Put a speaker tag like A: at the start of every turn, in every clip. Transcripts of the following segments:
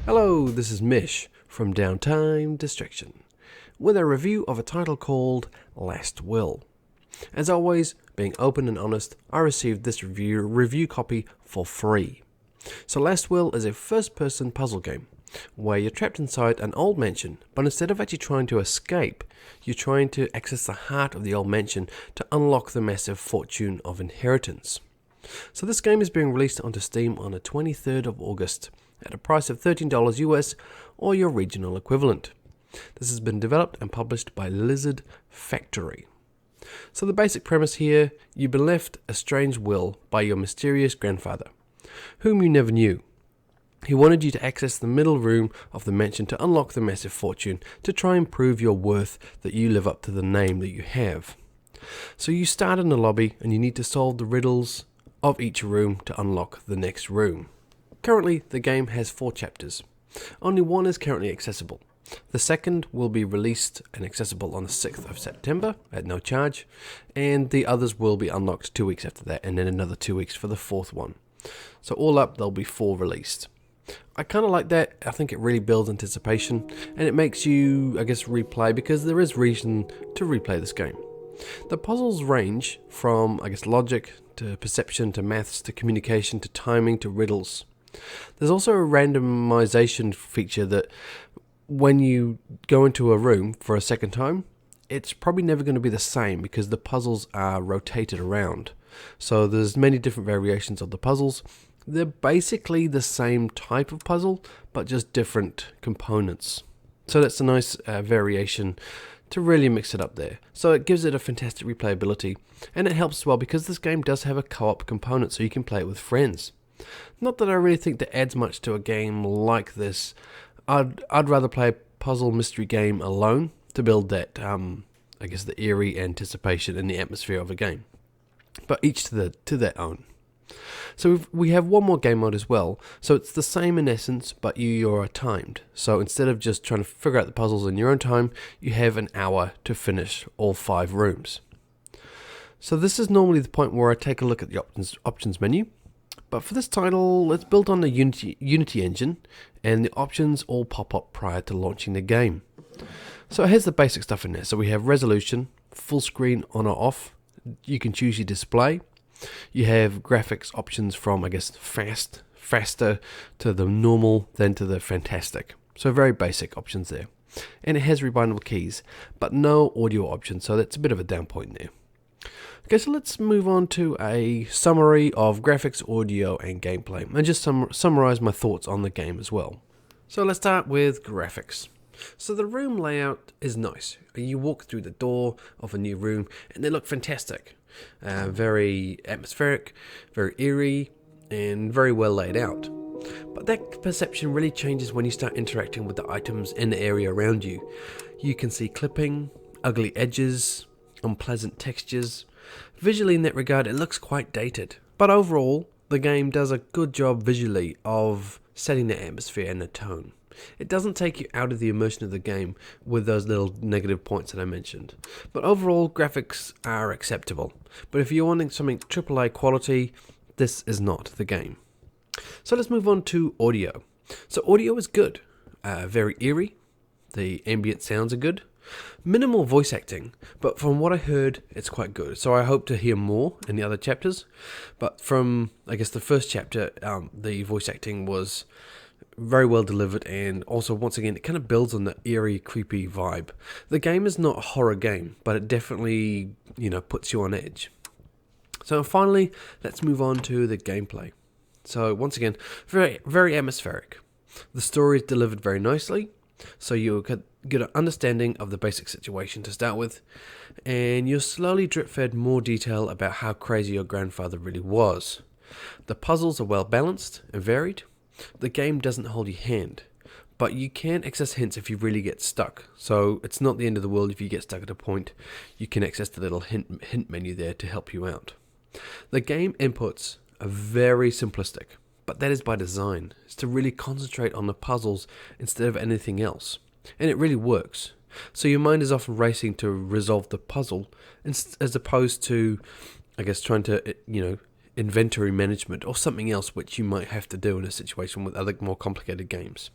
A: Hello, this is Mish from Downtime Distraction with a review of a title called Last Will. As always, being open and honest, I received this review copy for free. So Last Will is a first-person puzzle game where you're trapped inside an old mansion, but instead of actually trying to escape, you're trying to access the heart of the old mansion to unlock the massive fortune of inheritance. So this game is being released onto Steam on the 23rd of August at a price of $13 US or your regional equivalent. This has been developed and published by Lizard Factory. So the basic premise here, you've been left a strange will by your mysterious grandfather, whom you never knew. He wanted you to access the middle room of the mansion to unlock the massive fortune to try and prove your worth that you live up to the name that you have. So you start in the lobby and you need to solve the riddles of each room to unlock the next room. Currently, the game has 4 chapters. Only one is currently accessible. The second will be released and accessible on the 6th of September at no charge, and the others will be unlocked 2 weeks after that, and then another 2 weeks for the 4th one. So all up, there'll be 4 released. I kind of like that. I think it really builds anticipation, and it makes you, replay, because there is reason to replay this game. The puzzles range from, logic to perception to maths to communication to timing to riddles. There's also a randomization feature that when you go into a room for a second time, it's probably never going to be the same because the puzzles are rotated around. So there's many different variations of the puzzles. They're basically the same type of puzzle, but just different components. So that's a nice variation to really mix it up there. So it gives it a fantastic replayability, and it helps as well because this game does have a co-op component so you can play it with friends. Not that I really think that adds much to a game like this. I'd rather play a puzzle mystery game alone to build that, the eerie anticipation and the atmosphere of a game. But each to their own. So we have one more game mode as well. So it's the same in essence, but you're timed. So instead of just trying to figure out the puzzles in your own time, you have an hour to finish all 5 rooms. So this is normally the point where I take a look at the options menu. But for this title, it's built on the Unity engine, and the options all pop up prior to launching the game. So here's the basic stuff in there. So we have resolution, full screen on or off. You can choose your display. You have graphics options from, faster to the normal, then to the fantastic. So very basic options there. And it has rebindable keys, but no audio options, so that's a bit of a down point there. Okay, so let's move on to a summary of graphics, audio, and gameplay, and just summarize my thoughts on the game as well. So let's start with graphics. So the room layout is nice. You walk through the door of a new room, and they look fantastic. Very atmospheric, very eerie, and very well laid out. But that perception really changes when you start interacting with the items in the area around you. You can see clipping, ugly edges, unpleasant textures. Visually in that regard, it looks quite dated. But overall, the game does a good job visually of setting the atmosphere and the tone. It doesn't take you out of the immersion of the game with those little negative points that I mentioned. But overall, graphics are acceptable. But if you're wanting something AAA quality, this is not the game. So let's move on to audio. So audio is good. Very eerie. The ambient sounds are good. Minimal voice acting, but from what I heard, it's quite good. So I hope to hear more in the other chapters. But from, the first chapter, the voice acting was very well delivered, and also, once again, it kind of builds on the eerie, creepy vibe. The game is not a horror game, but it definitely, puts you on edge. So finally, let's move on to the gameplay. So once again, very, very atmospheric. The story is delivered very nicely, so you get an understanding of the basic situation to start with, and you're slowly drip-fed more detail about how crazy your grandfather really was. The puzzles are well balanced and varied. The game doesn't hold your hand, but you can access hints if you really get stuck. So it's not the end of the world if you get stuck at a point. You can access the little hint menu there to help you out. The game inputs are very simplistic, but that is by design. It's to really concentrate on the puzzles instead of anything else. And it really works. So your mind is often racing to resolve the puzzle as opposed to, trying to, inventory management or something else which you might have to do in a situation with other more complicated games.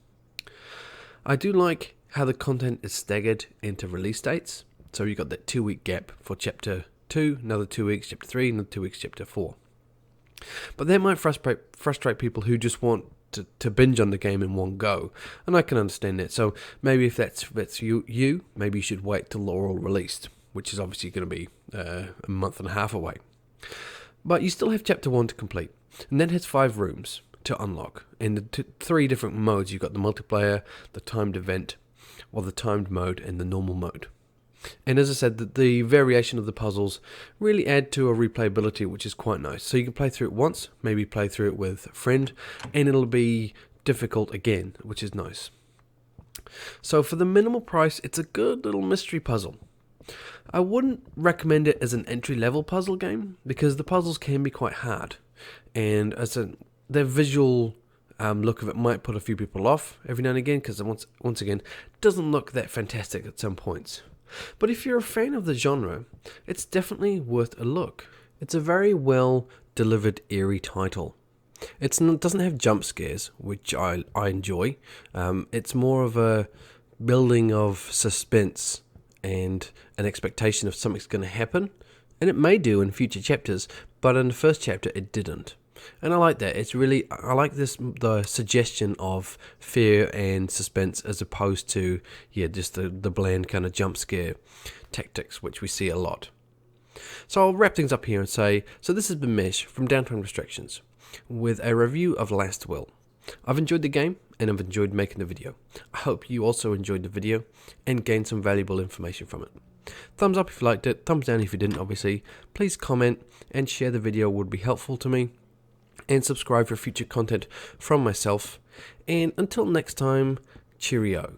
A: I do like how the content is staggered into release dates. So you've got that 2-week gap for chapter 2, another 2 weeks, chapter 3, another 2 weeks, chapter 4. But that might frustrate people who just want to binge on the game in one go, and I can understand that. So maybe if that's you, maybe you should wait till they're all released, which is obviously going to be a month and a half away. But you still have chapter 1 to complete, and that has 5 rooms to unlock in the 3 different modes. You've got the multiplayer, the timed event, or the timed mode, and the normal mode. And as I said, the variation of the puzzles really add to a replayability, which is quite nice. So you can play through it once, maybe play through it with a friend, and it'll be difficult again, which is nice. So for the minimal price, it's a good little mystery puzzle. I wouldn't recommend it as an entry-level puzzle game, because the puzzles can be quite hard. And their visual look of it might put a few people off every now and again, because once again, it doesn't look that fantastic at some points. But if you're a fan of the genre, it's definitely worth a look. It's a very well delivered, eerie title. It doesn't have jump scares, which I enjoy. It's more of a building of suspense and an expectation of something's going to happen. And it may do in future chapters, but in the first chapter it didn't. And I like that. I like the suggestion of fear and suspense as opposed to, just the bland kind of jump scare tactics, which we see a lot. So I'll wrap things up here and say, so this has been Mesh from Downtime Restrictions with a review of Last Will. I've enjoyed the game and I've enjoyed making the video. I hope you also enjoyed the video and gained some valuable information from it. Thumbs up if you liked it, thumbs down if you didn't, obviously. Please comment and share the video, would be helpful to me. And subscribe for future content from myself. And until next time, cheerio.